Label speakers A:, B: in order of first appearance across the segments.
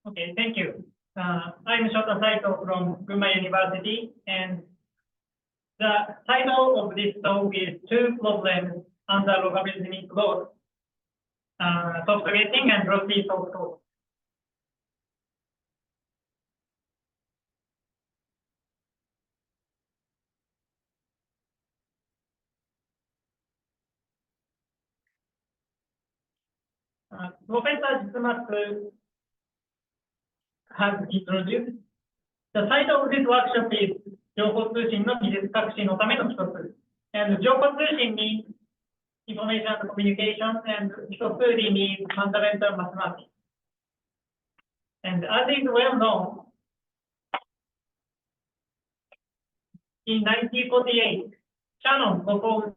A: Okay, thank you. I'm Shota Saito from Gunma University, and the title of this talk is Two Problems Under Logarithmic Growth, Soft Getting and Lossy Soft Code. Professor Gunma has introduced. The title of this workshop is 情報通信の技術革新のための基礎数理。And 情報通信 means information and communication, and 基礎数理 means fundamental mathematics. And as is well known, in 1948, Shannon proposed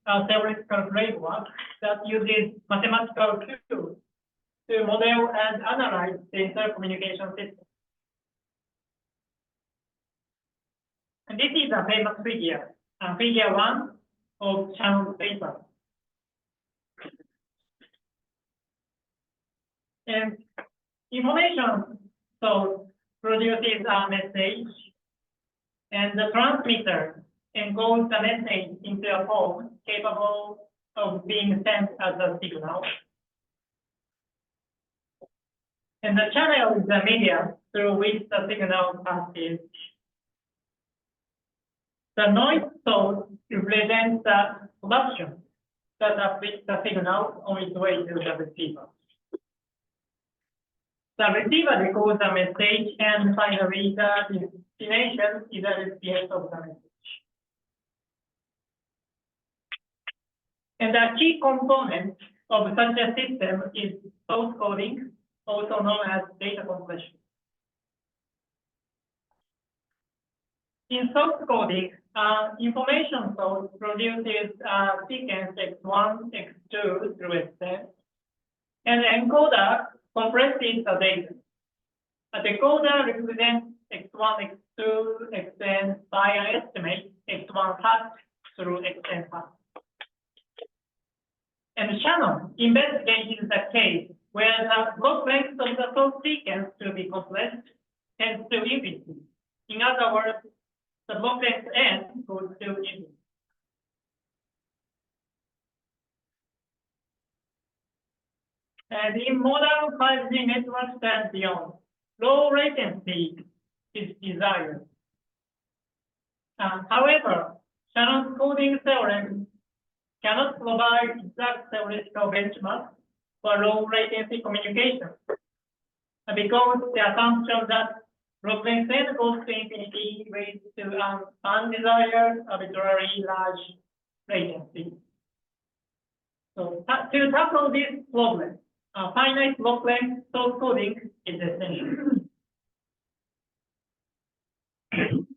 A: a theoretical framework that uses mathematical tools to model and analyze the intercommunication system. And this is a famous figure, figure 1 of Shannon's paper. And information source produces a message, and the transmitter encodes the message into a form capable of being sent as a signal. And the channel is the medium through which the signal passes. The noise source represents the production that affects the signal on its way to the receiver. The receiver records the message, and finally the destination is the recipient of the message. And the key component of such a system is source coding, also known as data compression. In source coding, information source produces a sequence x1, x2 through xn, and the encoder compresses the data. A decoder represents x1, x2, xn by an estimate x1 hat through xn hat. And Shannon investigated the case where the block length of the source sequence to be compressed tends to infinity. In other words, the block length n goes to infinity. And in modern 5G networks and beyond, low latency is desired. However, Shannon's coding theorem cannot provide exact theoretical benchmarks for low latency communication, because the assumption that block length n goes to infinity leads to an undesired arbitrarily large latency. So to tackle this problem, finite block length source coding is essential.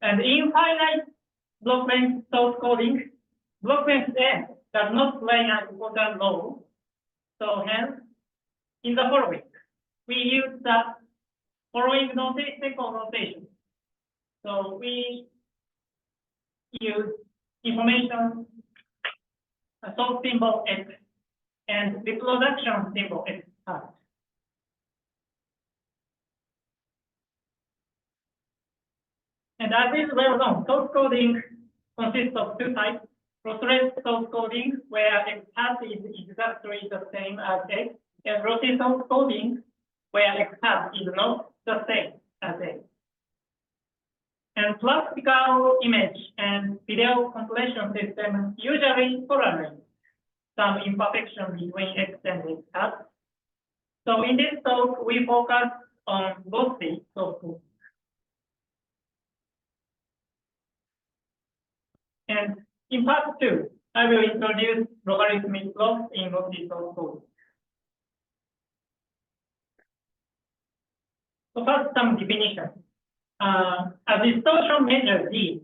A: And in finite block length source coding, block length n does not play an important role. So hence, in the following, we use the following simple notation. So we use information source symbol x and reproduction symbol x hat. And as is well known, source coding consists of two types: lossless source coding, where x hat is exactly the same as x, and lossy source coding, where x hat is not the same as x. And classical image and video compression systems usually tolerate some imperfection between x and x hat. So in this talk, we focus on Lossy source coding. And in part 2, I will introduce logarithmic loss in Lossy source coding. So first, some definition. A distortion measure D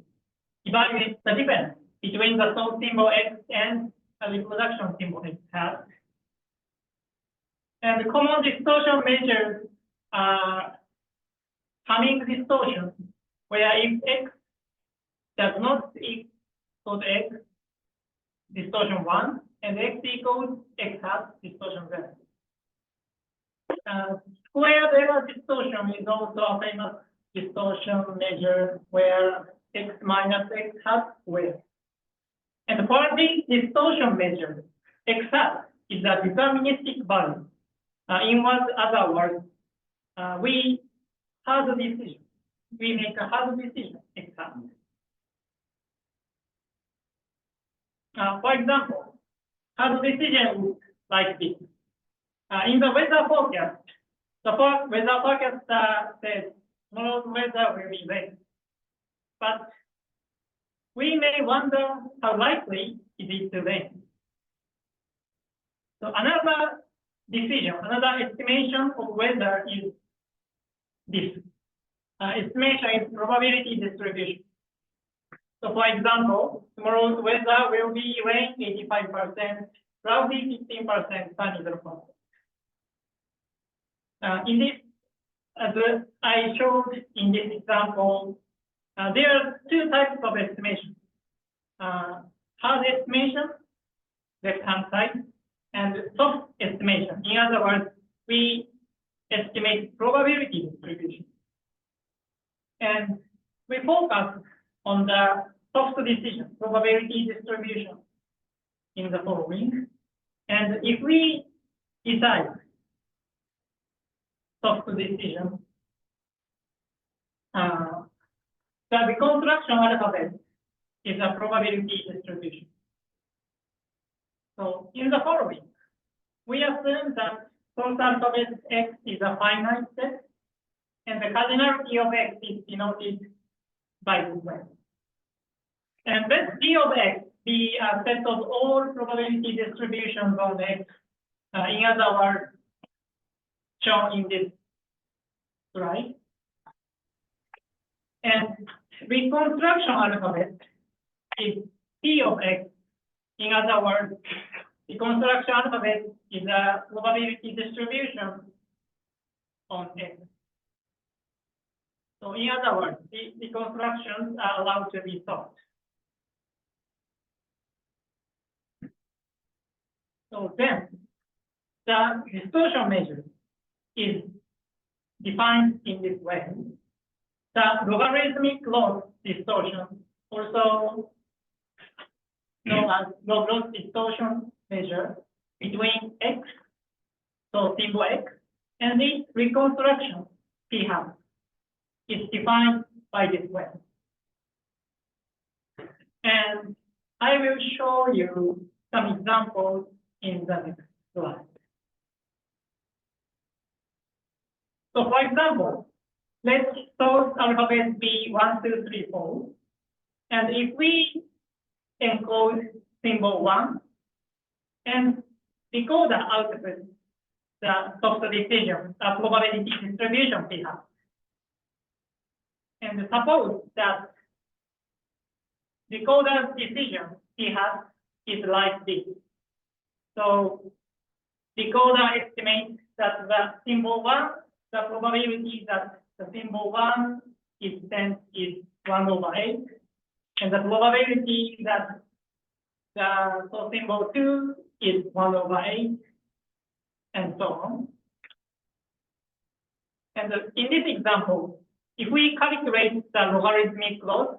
A: evaluates the difference between the source symbol x and a reproduction symbol x hat. And the common distortion measures are Hamming distortion, where if x does not equal x, distortion 1, and x equals x hat, distortion 0. square error distortion is also a famous distortion measure where x minus x hat squared. And for this distortion measure, x hat is a deterministic value. In other words, we have a decision. We make a hard decision, x hat. For example, hard decision looks like this. In the weather forecast, the weather forecaster says tomorrow's weather will be rain. But we may wonder how likely it is to rain. So another decision, another estimation of weather is this. Estimation is probability distribution. So for example, tomorrow's weather will be rain 85%, cloudy 15%, sunny 0%. In this, as I showed in this example, there are two types of estimation. Hard estimation, left-hand side, and soft estimation. In other words, we estimate probability distribution. And we focus on the soft decision, probability distribution in the following. And if we decide soft decision, the reconstruction alphabet is a probability distribution. So in the following, we assume that source alphabet x is a finite set, and the cardinality of x is denoted by this way. And let G of x be a set of all probability distributions on x, in other words, shown in this slide. And reconstruction alphabet is P of x. In other words, reconstruction alphabet is a probability distribution on x. So in other words, the reconstructions are allowed to be solved. So then, the distortion measure is defined in this way. The logarithmic loss distortion, also known as log loss distortion measure between x, so symbol x, and the reconstruction p hat is defined by this way. And I will show you some examples in the next slide. So for example, let source alphabet be 1, 2, 3, 4. And if we encode symbol 1 and decode the output, the soft decision, the probability distribution p hat. And suppose that decoder's decision p hat is like this. So decoder estimates that the symbol 1, the probability that the symbol 1 is sent is 1 over 8, and the probability that the symbol 2 is 1 over 8, and so on. And in this example, if we calculate the logarithmic loss,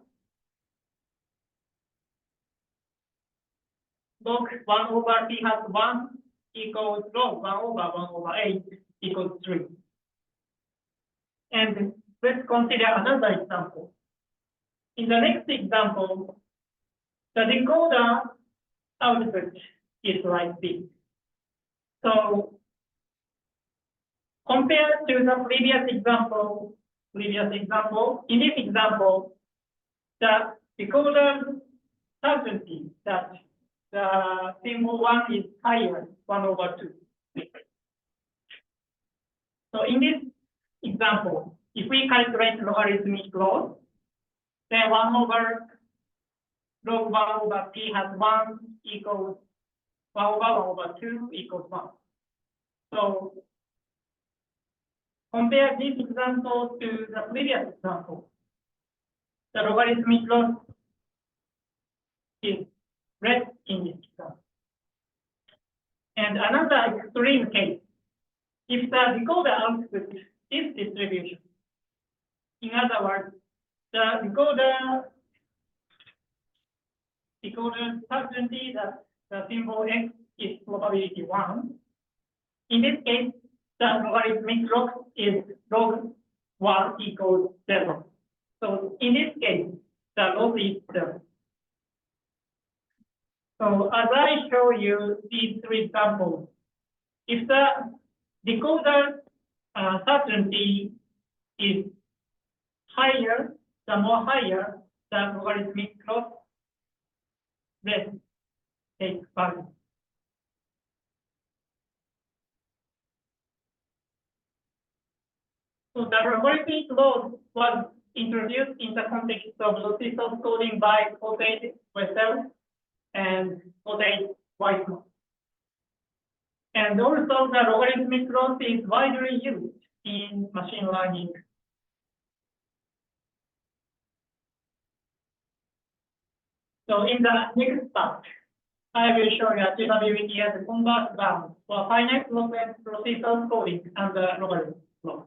A: log 1 over p hat 1 equals log 1 over 8 equals 3. And let's consider another example. In the next example, the decoder output is like this. So compared to the previous example, in this example, the decoder certainty that the symbol 1 is higher, 1 over 2. So in this example, if we calculate logarithmic loss, then 1 over log 1 over p hat 1 equals 1 over 2 equals 1. So compare this example to the previous example. The logarithmic loss is less in this example. And another extreme case, if the decoder output is distribution. In other words, the decoder certainty that the symbol x is probability 1. In this case, the logarithmic log is log 1 equals 0. So in this case, the log is 0. So as I show you these three examples, if the decoder certainty is higher, the more higher the logarithmic log, less take value. So the logarithmic log was introduced in the context of Lossy source coding by Shota Saito and Shota Saito. And also the logarithmic log is widely used in machine learning. So in the next part, I will show you achievability as a converse bound for finite Lossy source coding and the logarithmic log.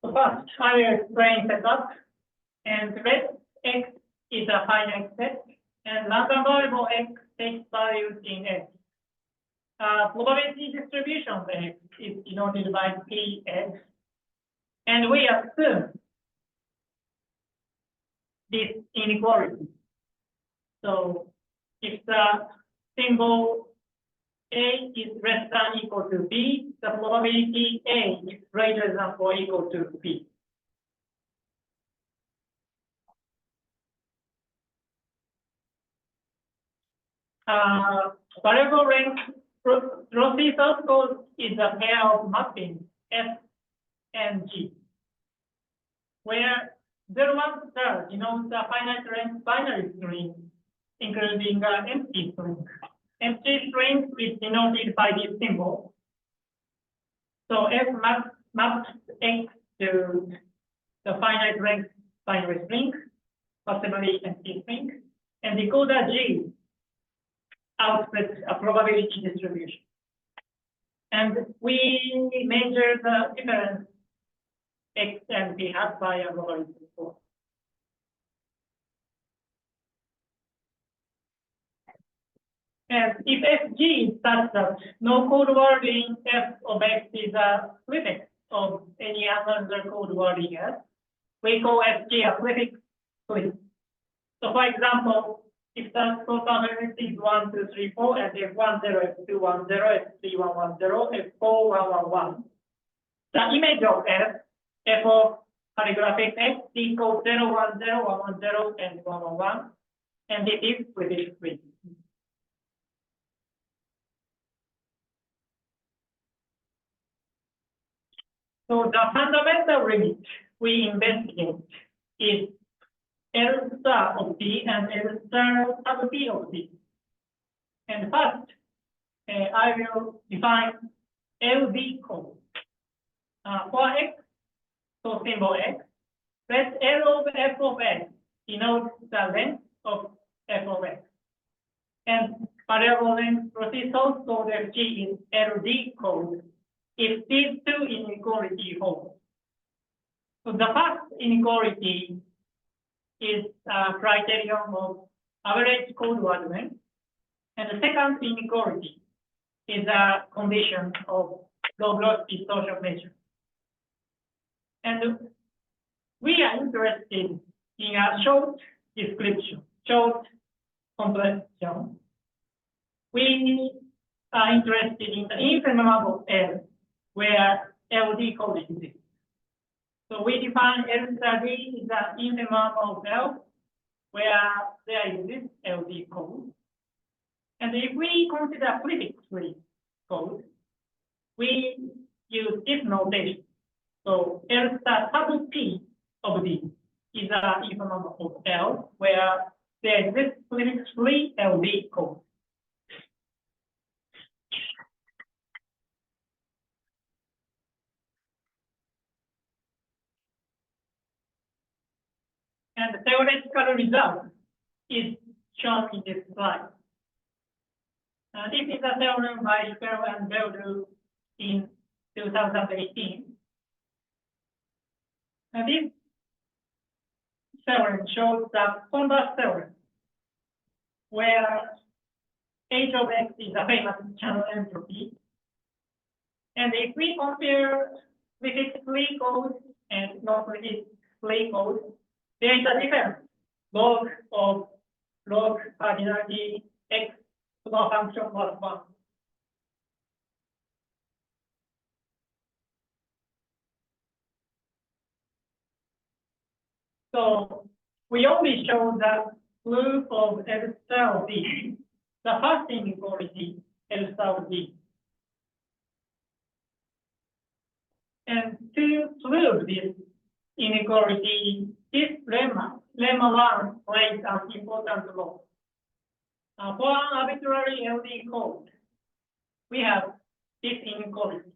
A: So first, I will explain setup, and let x is a finite set, and random variable x takes values in x. Probability distribution of x is denoted by px, and we assume this inequality. So if the symbol A is less than or equal to B, the probability A is greater than or equal to B. Variable length Lossy source code is a pair of mappings F and G, where 0, 1 star denotes a finite length binary string, including an empty string. Empty string is denoted by this symbol. So F maps X to the finite length binary string, possibly empty string, and decoder G outputs a probability distribution. And we measure the difference X and B has by a logarithm form. And if Fg is such that no code word in F of X is a prefix of any other code word in F, we call Fg a prefix split. So for example, if the total is 1, 2, 3, 4, and F10, F2, 10, F3, 1, 10, F4, 1, 1, the image of F of calligraphic X equals 0, 1, 0, 1, 0, and 1, 1, and it is prefix split. So the fundamental limit we investigate is L star of B and L star sub B of B. And first, I will define LD code. For X, so symbol X, let L of F of X denote the length of F of X. And variable length Lossy source code Fg is LD code if these two inequality hold. So the first inequality is a criterion of average code word length, and the second inequality is a condition of log-loss distortion measure. And we are interested in a short description, short comprehension. We are interested in the infinite of L, where LD code exists. So we define L star D is the infinite of L, where there exists LD code. And if we consider prefix-free code, we use this notation. So L star sub P of D is the infinite of L, where there exists prefix-free LD code. And the theoretical result is shown in this slide. This is a theorem by Bell and Beldu in 2018. This theorem shows the converse theorem, where h of x is a famous channel entropy. And if we compare Lipschitz-Lee code and non-Lipschitz-Lee code, there is a difference, log of log cardinality x to a function plus 1. So we only show the proof of L star D, the first inequality L star D. And to prove this inequality, this lemma 1 plays an important role. For an arbitrary LD code, we have this inequality.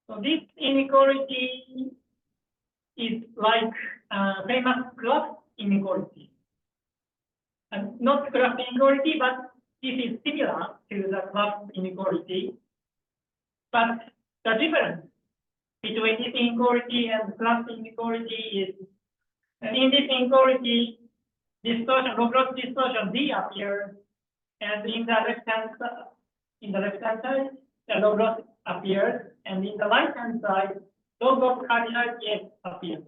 A: So this inequality is like famous graph inequality. Not graph inequality, but this is similar to the graph inequality. But the difference between this inequality and graph inequality is in this inequality, distortion, log distortion D appears, and in the left-hand side, the log appears, and in the right-hand side, log of cardinality X appears.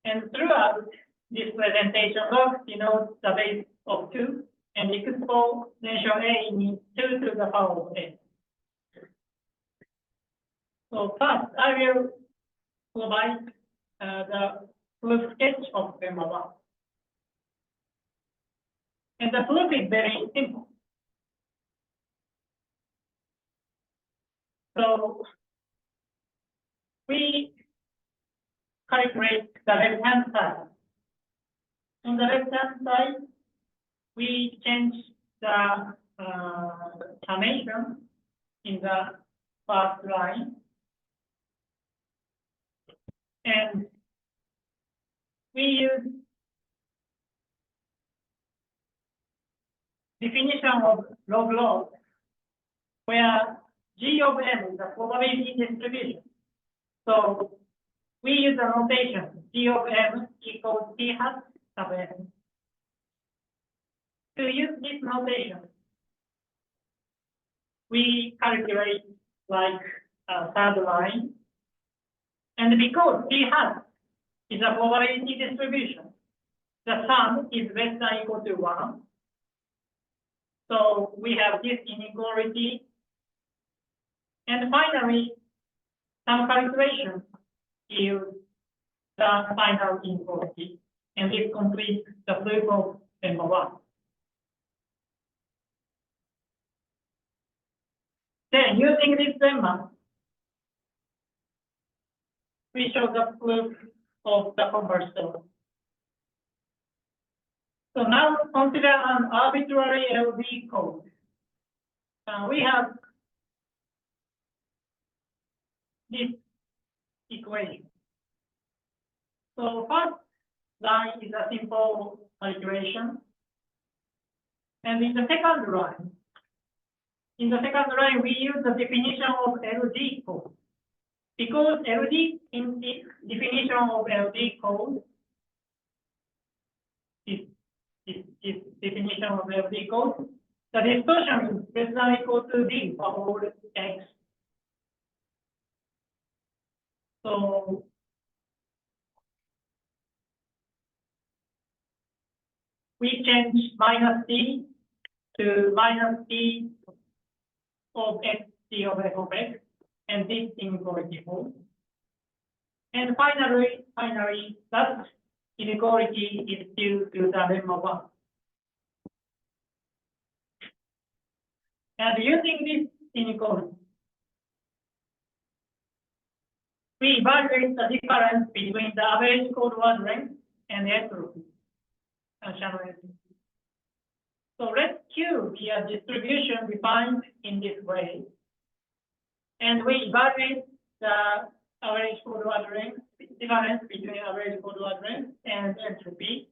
A: And throughout this presentation, log denotes the base of 2, and exponential A means 2 to the power of A. So first, I will provide the proof sketch of lemma 1. And the proof is very simple. So we calculate the left-hand side. On the left-hand side, we change the summation in the first line. And we use definition of log, where G of M is the probability distribution. So we use a notation G of M equals T hat sub M. To use this notation, we calculate like a third line. And because T hat is a probability distribution, the sum is less than or equal to 1. So we have this inequality. And finally, some calculation is the final inequality. And this completes the proof of lemma 1. Then, using this lemma, we show the proof of the converse theorem. So now consider an arbitrary LD code. We have this equation. So first line is a simple calculation. And in the second line, we use the definition of LD code. Because LD in the definition of LD code is definition of LD code, the distortion is less than or equal to D for all X. So we change minus D to minus D of X, D of F of X, and this inequality holds. And finally, that inequality is due to the lemma 1. And using this inequality, we evaluate the difference between the average code word length and entropy. So let Q be a distribution defined in this way. And we evaluate the average code word length, difference between average code word length and entropy.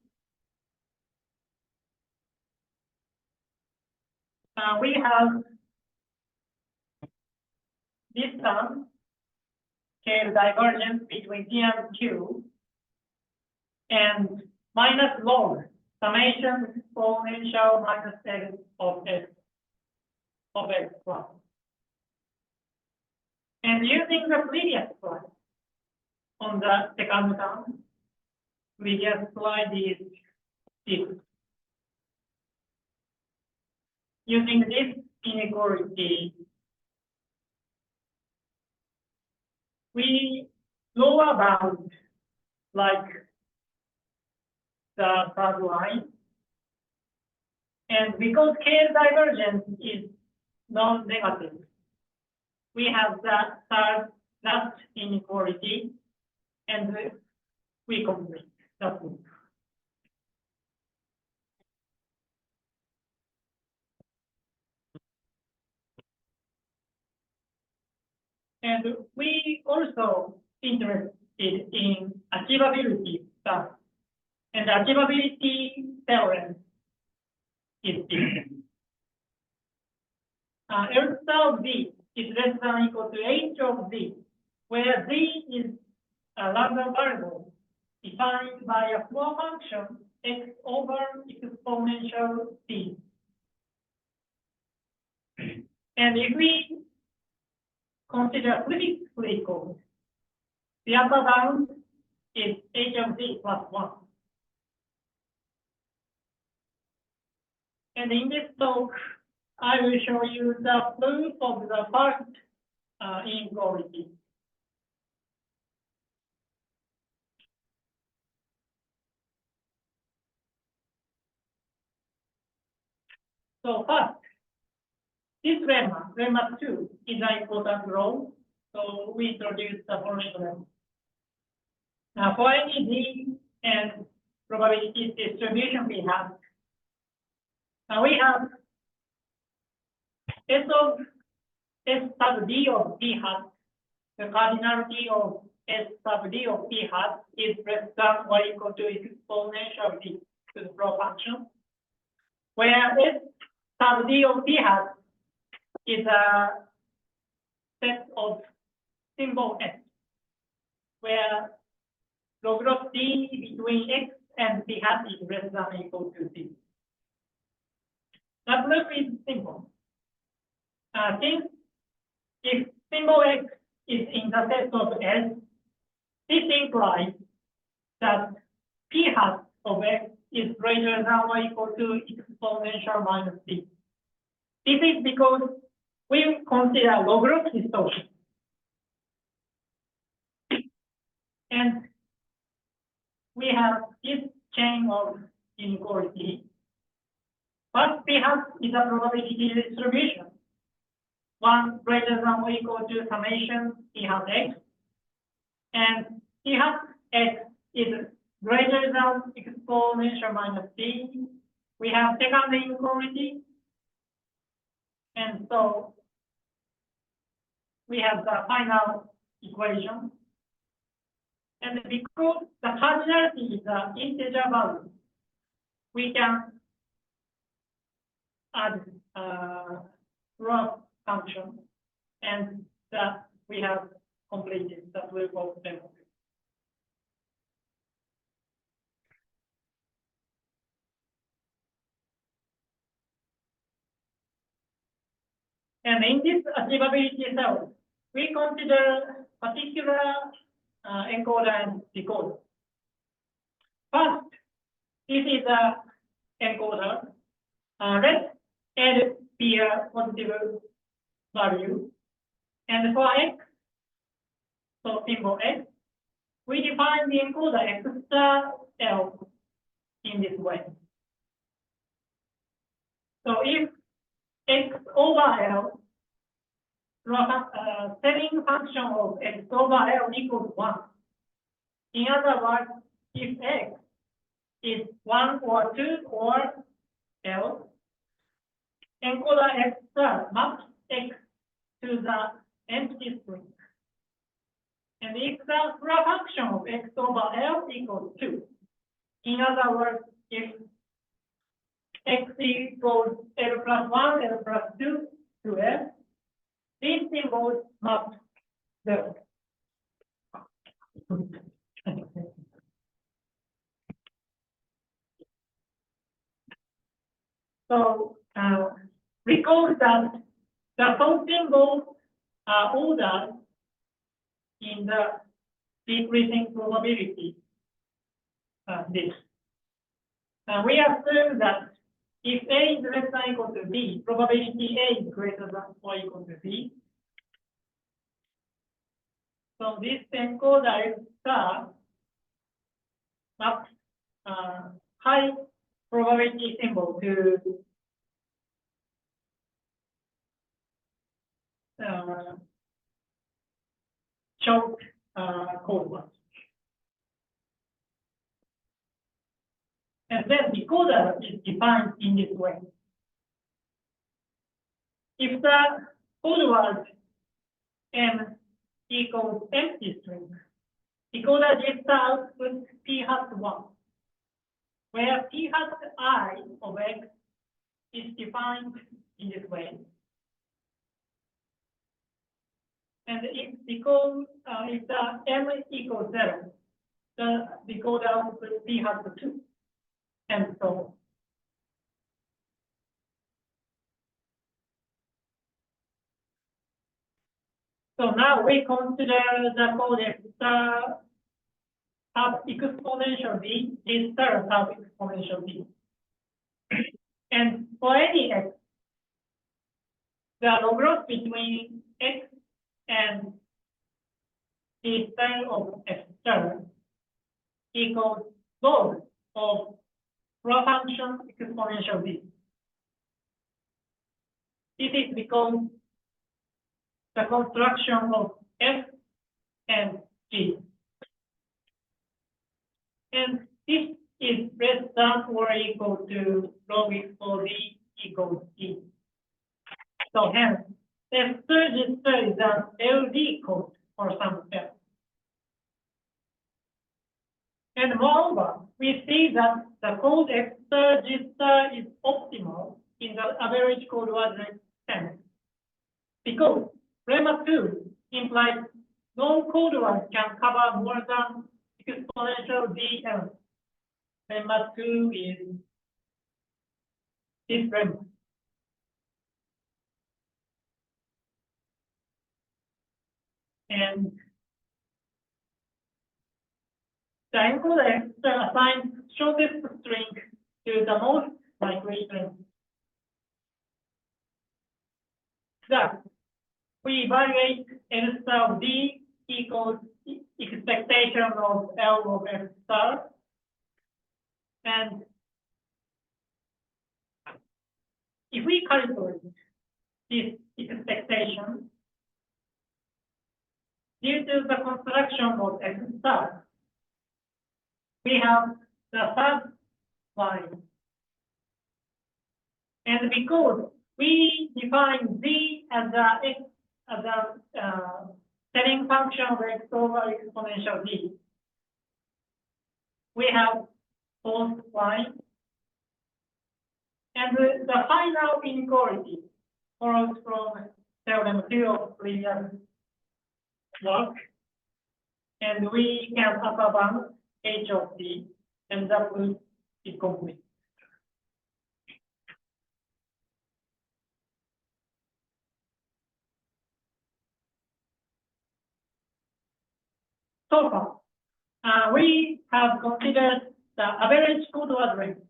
A: we have this term, scale divergence between P and Q, and minus log, summation exponential minus L of x plus. And using the previous slide on the second term, we just slide this. Using this inequality, we lower bound like the third line, and because scale divergence is non-negative, we have the third last inequality, and we complete that loop. And we also interested in achievability stuff, and the achievability theorem is this. L star of z is less than or equal to h of z, where z is a random variable defined by a floor function x over exponential t. And if we consider prefix code, the upper bound is h of z plus 1. And in this talk, I will show you the proof of the first inequality. So first, this lemma 2 is an important role. So we introduce the following lemma. Now for any z and probability distribution we have, now we have S sub d of p hat, the cardinality of S sub d of p hat is less than or equal to exponential d to the floor function, where S sub d of p hat is a set of symbol x, where log of d between x and p hat is less than or equal to d. The proof is simple. Since if symbol x is in the set of S, this implies that p hat of x is greater than or equal to exponential minus d. This is because we consider log distortion. And we have this chain of inequality. First, p hat is a probability distribution. 1 greater than or equal to summation p hat x, and p hat x is greater than exponential minus d. We have second inequality, and so we have the final equation. And because the cardinality is an integer value, we can add rough function, and that we have completed the proof of demo. And in this achievability theorem, we consider particular encoder and decoder. First, this is a encoder. Let L be a positive value, and for x, so symbol x, we define the encoder x star L in this way. So if x over L, setting function of x over L equals 1. In other words, if x is 1 or 2 or L, encoder x star maps x to the empty string. And if the floor function of x over L equals 2, in other words, if x equals L plus 1, L plus 2 to F. These symbols map there. So recall that the phone symbols are ordered in the decreasing probability list. We assume that if A is less than or equal to B, probability A is greater than or equal to B. So this encoder star maps high probability symbol to short code words. And then decoder is defined in this way. If the code word M equals empty string, decoder gives the output P hat 1, where P hat I of X is defined in this way. And if the M equals 0, the decoder output P hat 2, and so on. So now we consider the codec sub exponential b, this star sub exponential b. And for any x, the log loss between x and the star of x star equals log of raw function exponential b. This is because the construction of f and g. And this is less than or equal to log for b equals e. So hence, f register is an LD code for some f. And moreover, we see that the code X register is optimal in the average code word length sense, because lemma 2 implies no code word can cover more than exponential dn. Lemma 2 is this lemma. And the encoder assigns shortest string to the most likely string. Thus, we evaluate L star of D equals expectation of L of F star. And if we calculate this expectation, due to the construction of F star, we have the third line. And because we define Z as a setting function of X over exponential D, we have both lines. And the final inequality follows from theorem 2 of previous work. And we can upper bound H of D, and that will be complete. So far, we have considered the average code word length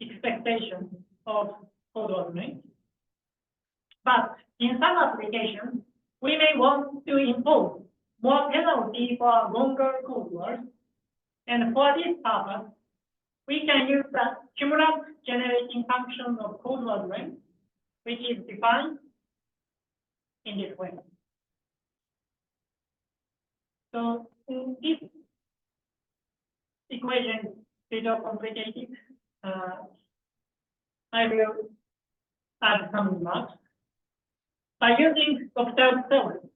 A: expectation of code word length. But in some applications, we may want to impose more penalty for longer code words. And for this purpose, we can use the cumulative generating function of code word length, which is defined in this way. So this equation is a little complicated. I will add some remarks. By using Doctor's theorem,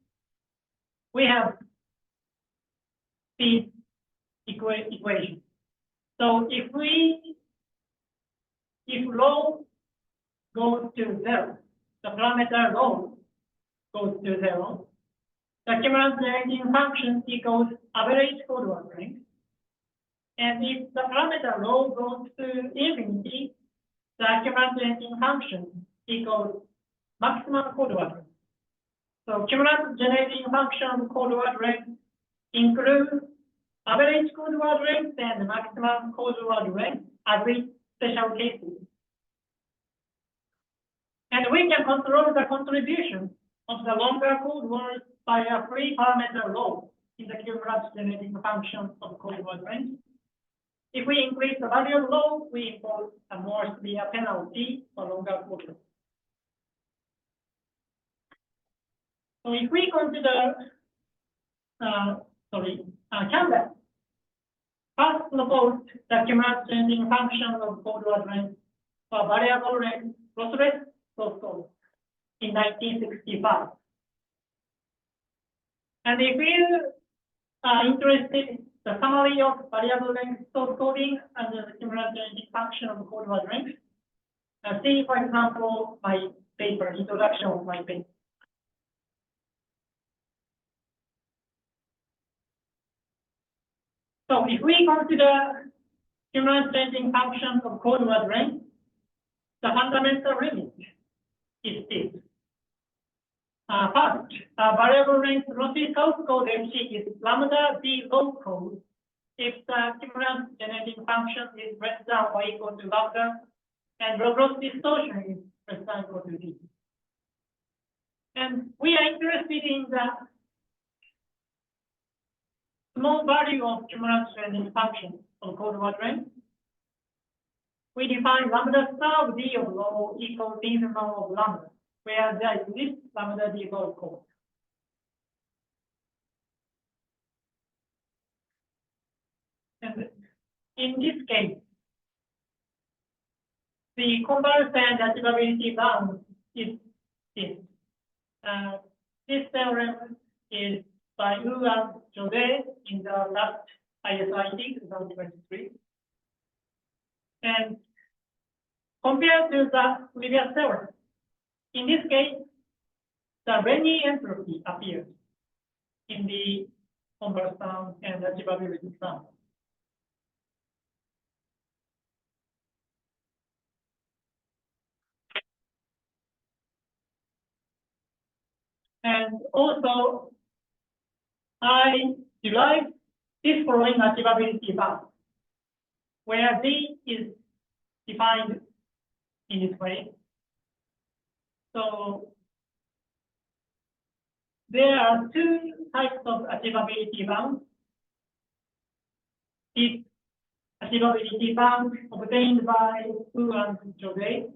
A: we have this equation. So if we if rho goes to 0, the parameter rho goes to 0, the cumulative generating function equals average forward length. And if the parameter rho goes to infinity, the cumulative generating function equals maximum forward length. So cumulative generating function forward length includes average forward length and maximum forward length as with special cases. And we can control the contribution of the longer code words by a free parameter rho in the cumulative generating function of code word length. If we increase the value of rho, we impose a more severe penalty for longer code words. So if we consider, Campbell first proposed the cumulative generating function of code word length for variable length lossless source code in 1965. And if you are interested in the summary of variable length source coding and the cumulative generating function of code word length, see, for example, my paper, introduction of my paper. So if we consider cumulative generating function of code word length, the fundamental limit is this. First, variable length Lossy source code MC is lambda d low code if the cumulative generating function is less than or equal to lambda and log loss distortion is less than or equal to d. And we are interested in the small value of cumulative generating function of code word length. We define lambda star of d of rho equals d normal of lambda, where there exists lambda d low code. And in this case, the converse and achievability bound is this. This theorem is by Wu and Jose in the last ISIT 2023. And compared to the previous theorem, in this case, the Renyi entropy appears in the converse bound and achievability bound. And also, I derived this following achievability bound, where D is defined in this way. So there are two types of achievability bounds. This achievability bound obtained by Wu and Jose,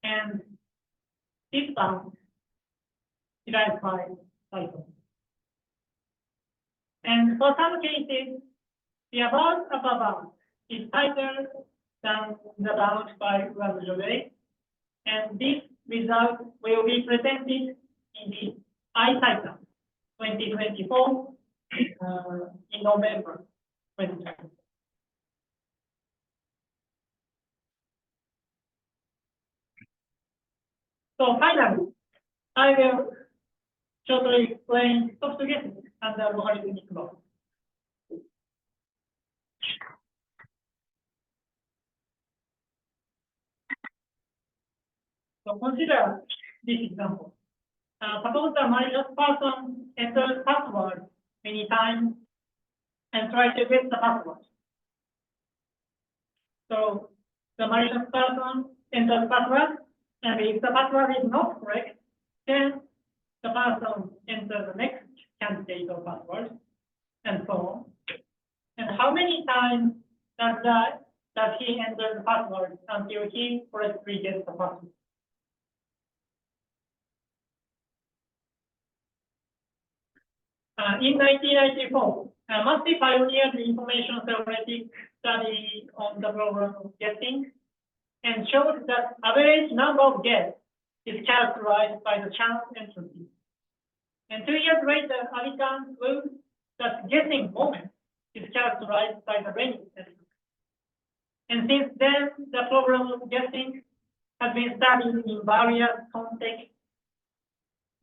A: and this bound derived by Saito. And for some cases, the above upper bound is tighter than the bound by Wu and Jose, and this result will be presented in the ISIT 2024 in November 2020. So finally, I will shortly explain soft guessing and the logarithmic model. So consider this example. Suppose a malicious person enters password many times and tries to guess the password. So the malicious person enters password, and if the password is not correct, then the person enters the next candidate of password, and so on. And how many times does he enter the password until he correctly gets the password? In 1994, Massey pioneered the information theoretic study on the problem of guessing and showed that average number of guesses is characterized by the chance entropy. And 2 years later, Alican proved that guessing moment is characterized by the Renyi entropy. And since then, the problem of guessing has been studied in various contexts.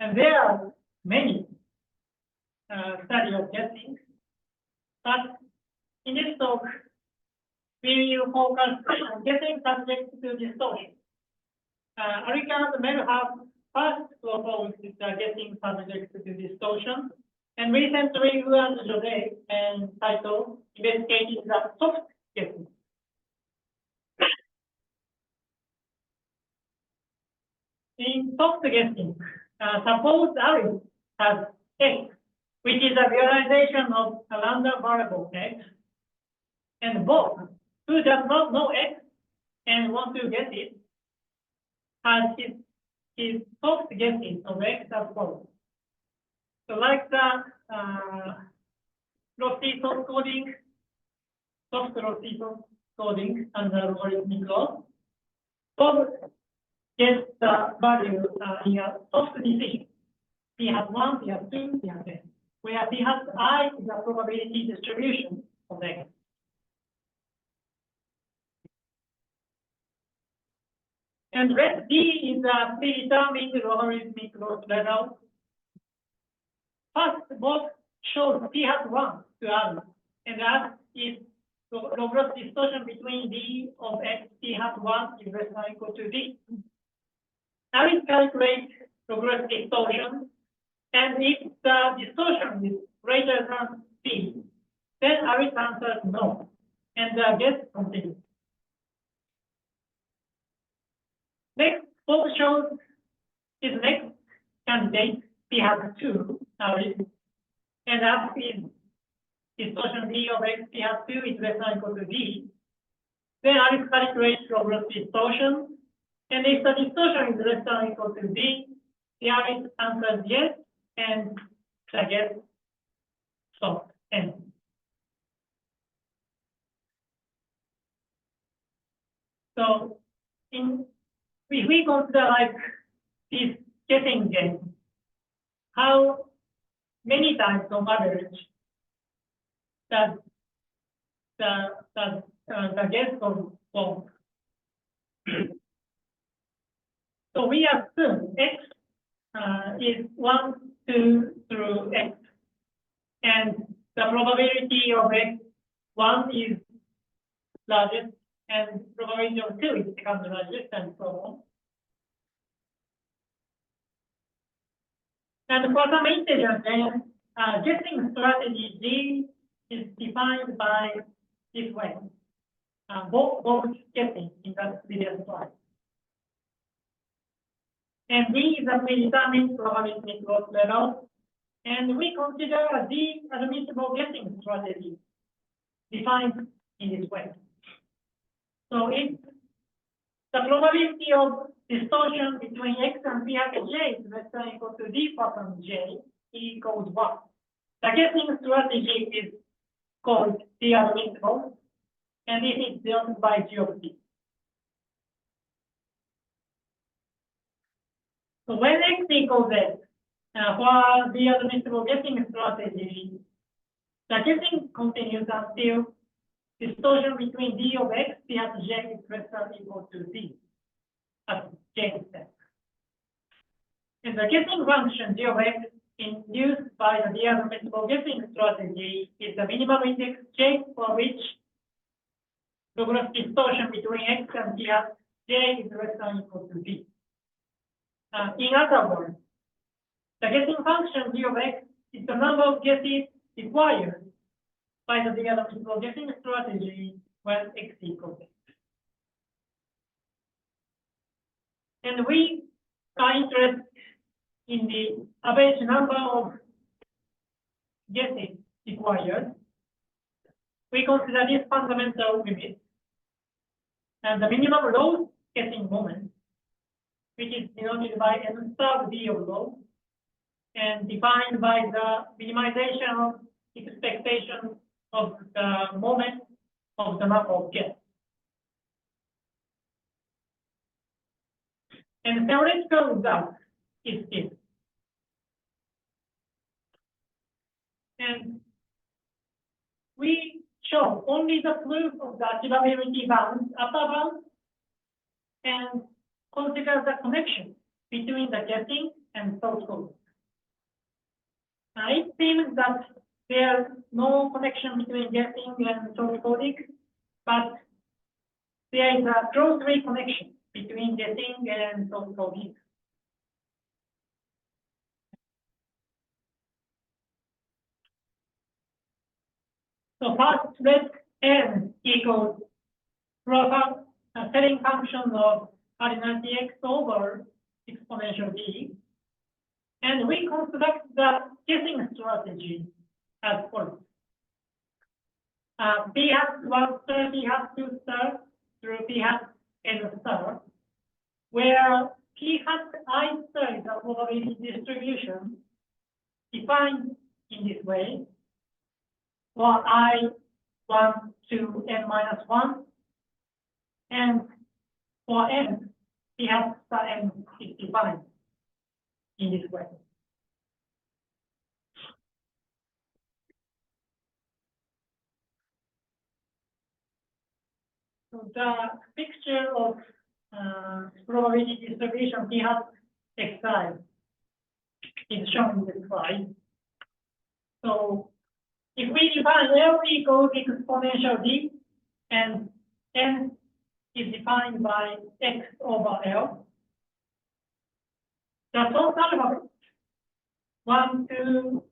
A: And there are many studies of guessing. But in this talk, we will focus on guessing subject to distortion. Arika and Mel have first proposed the guessing subject to distortion. And recently, Shota and Saito investigated the soft guessing. In soft guessing, suppose Alice has X, which is a realization of a random variable X, and Bob, who does not know X and wants to guess it, has his soft guessing of X as follows. So like the Lossy soft coding, soft Lossy soft coding under logarithmic law, Bob gets the value in a soft decision. P has 1, P has 2, P has n, where P has I is the probability distribution of X. And let D is a predetermined logarithmic loss level. First, Bob shows P has 1 to R, and that is log distortion between D of X, P has 1 is less than or equal to D. Now we calculate log distortion, and if the distortion is greater than P, then Alice answers no, and the guess continues. Next, Bob shows his next candidate, P has 2, Alice, and as is distortion D of X, P has 2 is less than or equal to D. Then Alice calculates log distortion, and if the distortion is less than or equal to D, the Alice answers yes, and the guess stops ends. So if we consider like this guessing game, how many times on average does the guess goes wrong? So we assume X is 1, 2 through X, and the probability of X 1 is largest, and probability of 2 is becomes largest, and so on. And for some integers, then guessing strategy G is defined by this way. Both guessing in the previous slide. And D is a predetermined logarithmic loss level, and we consider a D admissible guessing strategy defined in this way. So if the probability of distortion between X and P hat J is less than or equal to D pattern J equals 1, the guessing strategy is called D admissible, and this is denoted by G of D. So when X equals X, for the admissible guessing strategy, the guessing continues until distortion between D of X, P hat J is less than or equal to D, as J is set. And the guessing function G of X induced by the D admissible guessing strategy is the minimum index J for which log distortion between X and P hat J is less than or equal to D. In other words, the guessing function G of X is the number of guesses required by the D admissible guessing strategy when X equals X. And we are interested in the average number of guesses required. We consider this fundamental limit and the minimum loss guessing moment, which is denoted by n star D of low, and defined by the minimization of expectation of the moment of the number of guesses. And the theoretical result is this. And we show only the proof of the achievability bounds, upper bound, and consider the connection between the guessing and source code. It seems that there's no connection between guessing and source coding, but there is a closely connection between guessing and source coding. So first, let n equals setting function of cardinality x over exponential d. And we construct the guessing strategy as follows. P hat 1 star, P hat 2 star through P hat n star, where P hat I star is a probability distribution defined in this way, for I 1 to n minus 1, and for n, P hat star n is defined in this way. So the picture of probability distribution P hat xi is shown in the slide. So if we define L equals exponential d, and n is defined by x over L, the total alphabet 1, 2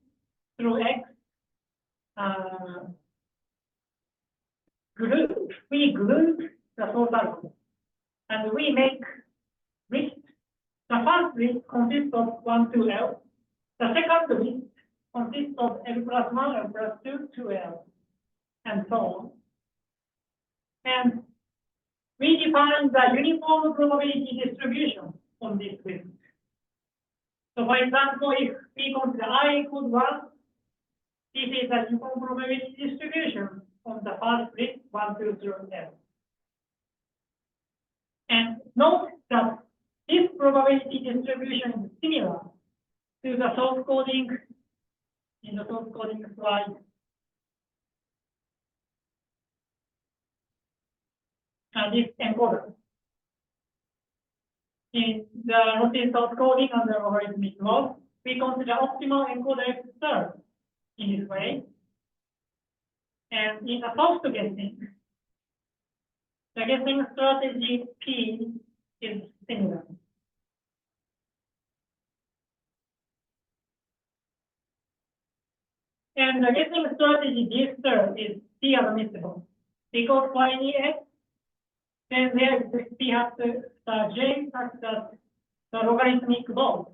A: through x we group the total alphabet, and we make list. The first list consists of 1 to L. The second list consists of L plus 1, L plus 2 to L, and so on. And we define the uniform probability distribution on this list. So for example, if we consider I equals 1, this is a uniform probability distribution on the first list 1, 2 through L. And note that this probability distribution is similar to the source coding in the source coding slide. And this encoder. In the Lossy source coding under logarithmic law, we consider optimal encoder X star in this way. And in the soft guessing, the guessing strategy P is similar. And the guessing strategy D star is P admissible. Because for any x, then there is P hat j such that the logarithmic log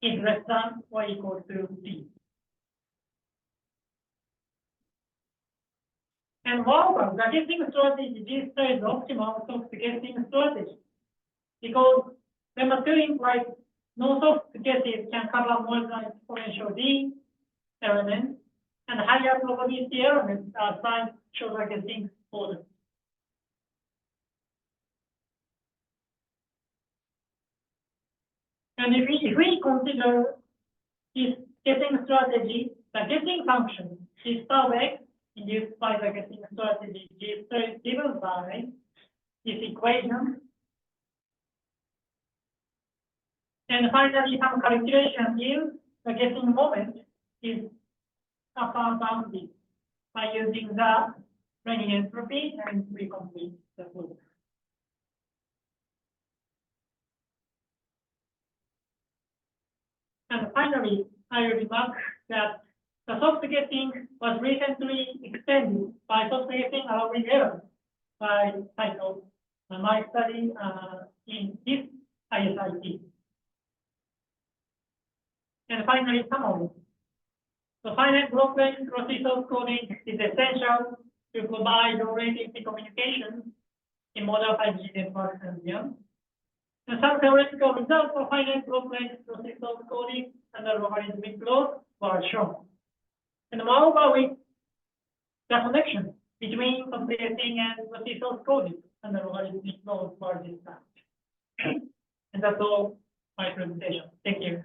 A: is less than or equal to P. And moreover, the guessing strategy G star is optimal soft guessing strategy, because lemma 2 implies no soft guesses can cover more than exponential d elements, and higher probability elements are assigned shorter guessing order. And if we consider this guessing strategy, the guessing function G star of x induced by the guessing strategy G star is given by this equation. And finally, some calculation yield the guessing moment is upper bounded by using the Renyi entropy, and we complete the proof. And finally, I will remark that the soft guessing was recently extended by soft guessing allowing error by Saito, my study in this ISIT. And finally, summary. So finite block length Lossy source coding is essential to provide low latency communication in modern 5G networks and beyond. And some theoretical results of finite block length Lossy source coding under logarithmic laws were shown. And moreover, the connection between soft guessing and Lossy source coding under logarithmic laws were discussed. And that's all my presentation. Thank you.